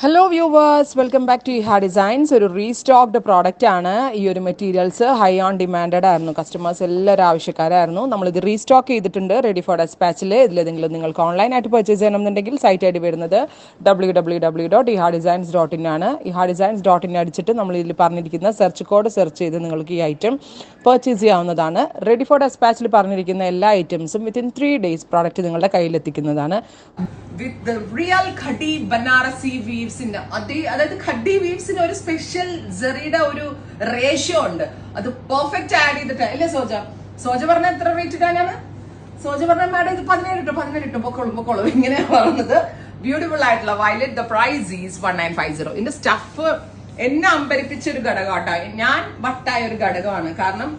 Hello viewers, welcome back to Iha designs. ഒരു restocked product ആണ്. ഈ ഒരു മെറ്റീരിയൽസ് ഹൈ ഓൺ ഡിമാൻഡഡ് ആയിരുന്നു. കസ്റ്റമേഴ്സ് എല്ലാവരും ആവശ്യക്കാരായിരുന്നു. നമ്മളിത് റീസ്റ്റോക്ക് ചെയ്തിട്ടുണ്ട് റെഡി ഫോർ ഡെസ്പാച്ചിൽ. ഇതിലേതെങ്കിലും നിങ്ങൾക്ക് ഓൺലൈനായിട്ട് പർച്ചേസ് ചെയ്യണമെന്നുണ്ടെങ്കിൽ സൈറ്റ് ഐ ഡി വരുന്നത് www.ihadesigns.in ആണ്. ihadesigns.in അടിച്ചിട്ട് നമ്മൾ ഇതിൽ പറഞ്ഞിരിക്കുന്ന സെർച്ച് കോഡ് സെർച്ച് ചെയ്ത് നിങ്ങൾക്ക് ഈ ഐറ്റം പർച്ചേസ് ചെയ്യാവുന്നതാണ്. റെഡി ഫോർ ഡെസ്പാച്ചിൽ പറഞ്ഞിരിക്കുന്ന എല്ലാ ഐറ്റംസും വിത്തിൻ 3 days പ്രോഡക്റ്റ് നിങ്ങളുടെ കയ്യിലെത്തിക്കുന്നതാണ്. വിത്ത് ദ റിയൽ ഖഡി ബനാറസി വീവ്സിന്റെ അതായത് ഖഡി വീവ്സിന് ഒരു സ്പെഷ്യൽ ജെറിയുടെ ഒരു റേഷ്യോ ഉണ്ട്. അത് പെർഫെക്റ്റ് ആഡ് ചെയ്തിട്ട് അല്ലേ സോജ പറഞ്ഞ എത്ര റേറ്റ് ഇടാനാണ്? സോജ പറഞ്ഞ മാഡം ഇത് 17 പൊക്കോളും ഇങ്ങനെയാണ് പറഞ്ഞത്. ബ്യൂട്ടിഫുൾ ആയിട്ടുള്ള വയലറ്റ്. The price is 1950. ഇതിന്റെ സ്റ്റഫ് എന്നെ അമ്പരിപ്പിച്ച ഒരു ഘടകമാട്ടോ. ഞാൻ വട്ടായ ഒരു ഘടകമാണ്. കാരണം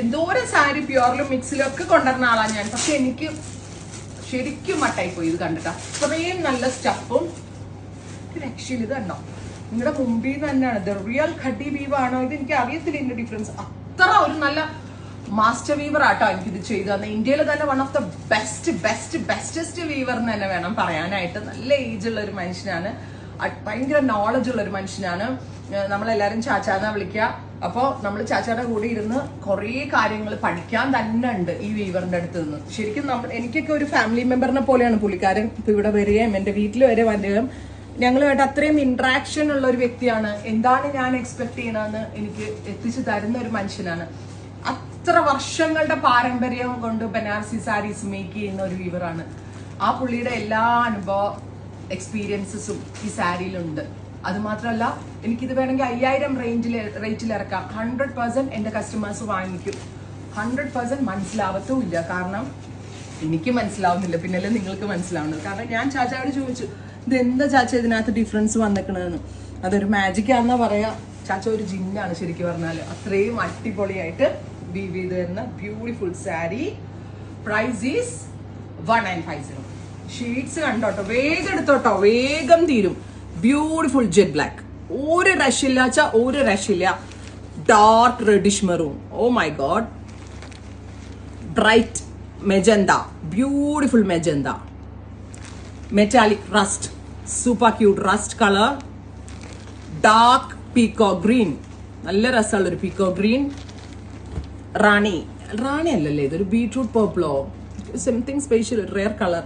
എന്തോരം സാരി പ്യുവറിലും മിക്സിലും ഒക്കെ കൊണ്ടുവരുന്ന ആളാണ് ഞാൻ. പക്ഷെ എനിക്ക് ശരിക്കും മട്ടായി പോയി ഇത് കണ്ടിട്ടാ. ഇത്രയും നല്ല സ്റ്റഫും രക്ഷയില്ല. ഇത് കണ്ടോ, നിങ്ങളുടെ മുമ്പിൽ നിന്ന് തന്നെയാണ്. ഇത് റിയൽ ഖഡി വീവ് ആണോ ഇത് എനിക്ക് അറിയത്തില്ല ഇതിന്റെ ഡിഫറൻസ്. അത്ര ഒരു നല്ല മാസ്റ്റർ വീവർ ആട്ടോ എനിക്കിത് ചെയ്തു തന്നെ. ഇന്ത്യയിൽ തന്നെ one of the bestest weaver എന്ന് തന്നെ വേണം പറയാനായിട്ട്. നല്ല ഏജ് ഉള്ള ഒരു മനുഷ്യനാണ്, ഭയങ്കര നോളജ് ഉള്ള ഒരു മനുഷ്യനാണ്. നമ്മളെല്ലാരും ചാച്ചാന്നാ വിളിക്കുക. അപ്പോൾ നമ്മൾ ചാച്ചായുടെ കൂടെ ഇരുന്ന് കുറേ കാര്യങ്ങൾ പഠിക്കാൻ തന്നെ ഉണ്ട് ഈ വീവറിന്റെ അടുത്ത് നിന്ന്. ശരിക്കും എനിക്കൊക്കെ ഒരു ഫാമിലി മെമ്പറിനെ പോലെയാണ് പുള്ളിക്കാരൻ. ഇപ്പൊ ഇവിടെ വരികയും എന്റെ വീട്ടിൽ വരെ വരികയും ഞങ്ങളുമായിട്ട് അത്രയും ഇന്ററാക്ഷൻ ഉള്ള ഒരു വ്യക്തിയാണ്. എന്താണ് ഞാൻ എക്സ്പെക്ട് ചെയ്യണമെന്ന് എനിക്ക് എത്തിച്ചു തരുന്ന ഒരു മനുഷ്യനാണ്. അത്ര വർഷങ്ങളുടെ പാരമ്പര്യം കൊണ്ട് ബനാറസി സാരീസ് മേക്ക് ചെയ്യുന്ന ഒരു വീവറാണ്. ആ പുള്ളിയുടെ എല്ലാ അനുഭവ എക്സ്പീരിയൻസസും ഈ സാരിയിലുണ്ട്. അത് മാത്രമല്ല, എനിക്കിത് വേണമെങ്കിൽ 5000 റേറ്റിൽ ഇറക്കാം. 100% എന്റെ കസ്റ്റമേഴ്സ് വാങ്ങിക്കും. 100% മനസ്സിലാവത്തുമില്ല. കാരണം എനിക്ക് മനസ്സിലാവുന്നില്ല, പിന്നല്ലേ നിങ്ങൾക്ക് മനസ്സിലാവുന്നത്. കാരണം ഞാൻ ചാച്ചായോട് ചോദിച്ചു, ഇത് എന്താ ചാച്ച ഇതിനകത്ത് ഡിഫറൻസ് വന്നിക്കണെന്ന്. അതൊരു മാജിക് ആണെന്നാ പറയാ. ചാച്ച ഒരു ജിന്നാണ് ശരിക്കും പറഞ്ഞാല്. അത്രയും അടിപൊളിയായിട്ട് വീവ് ചെയ്ത് തരുന്ന beautiful sari. Price is 1950. Sheets കണ്ടോട്ടോ, വേഗം എടുത്തോട്ടോ, വേഗം തീരും. Beautiful jet black. ഒരു രഷില്ല. Dark reddish maroon. Oh my God. Bright magenta, beautiful magenta. Metallic rust, super cute rust colour. Dark peacock green, നല്ല രസമുള്ളൊരു പീക്കോ ഗ്രീൻ. റാണി അല്ലല്ലേ, ഇതൊരു ബീട്രൂട്ട് പർപ്പിളോ സംതിങ് സ്പെഷ്യൽ, റെയർ കളർ.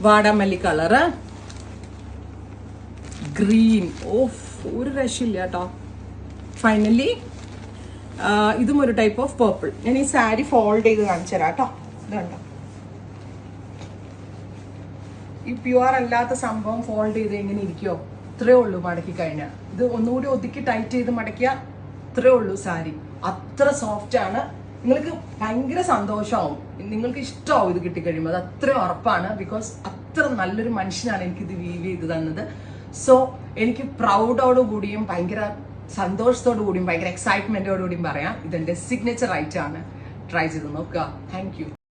വാടാമല്ലി കളറ്. ഗ്രീൻ. ഓഫ്, ഒരു രക്ഷയില്ല കേട്ടോ. ഫൈനലി ഇതും ഒരു ടൈപ്പ് ഓഫ് പേർപ്പിൾ. ഞാൻ ഈ സാരി ഫോൾഡ് ചെയ്ത് കാണിച്ചു തരാം കേട്ടോ. ഇത് കണ്ടോ, ഈ പ്യുവർ അല്ലാത്ത സംഭവം ഫോൾഡ് ചെയ്ത് എങ്ങനെ ഇരിക്കുമോ ഇത്രേ ഉള്ളൂ മടക്കി കഴിഞ്ഞാൽ. ഇത് ഒന്നുകൂടി ഒതുക്കി ടൈറ്റ് ചെയ്ത് മടക്കിയ ഇത്രേ ഉള്ളൂ സാരി. അത്ര സോഫ്റ്റ് ആണ്. നിങ്ങൾക്ക് ഭയങ്കര സന്തോഷമാവും, നിങ്ങൾക്ക് ഇഷ്ടമാവും ഇത് കിട്ടിക്കഴിയുമ്പോൾ. അത് അത്രയും ഉറപ്പാണ്. ബിക്കോസ് അത്ര നല്ലൊരു മനുഷ്യനാണ് എനിക്കിത് വീവ് ചെയ്ത് തന്നത്. സോ എനിക്ക് പ്രൗഡോടുകൂടിയും ഭയങ്കര സന്തോഷത്തോടു കൂടിയും ഭയങ്കര എക്സൈറ്റ്മെന്റോടു കൂടിയും പറയാം, ഇതെന്റെ സിഗ്നേച്ചർ ഐറ്റം ആണ്. ട്രൈ ചെയ്ത് നോക്കുക. Thank you.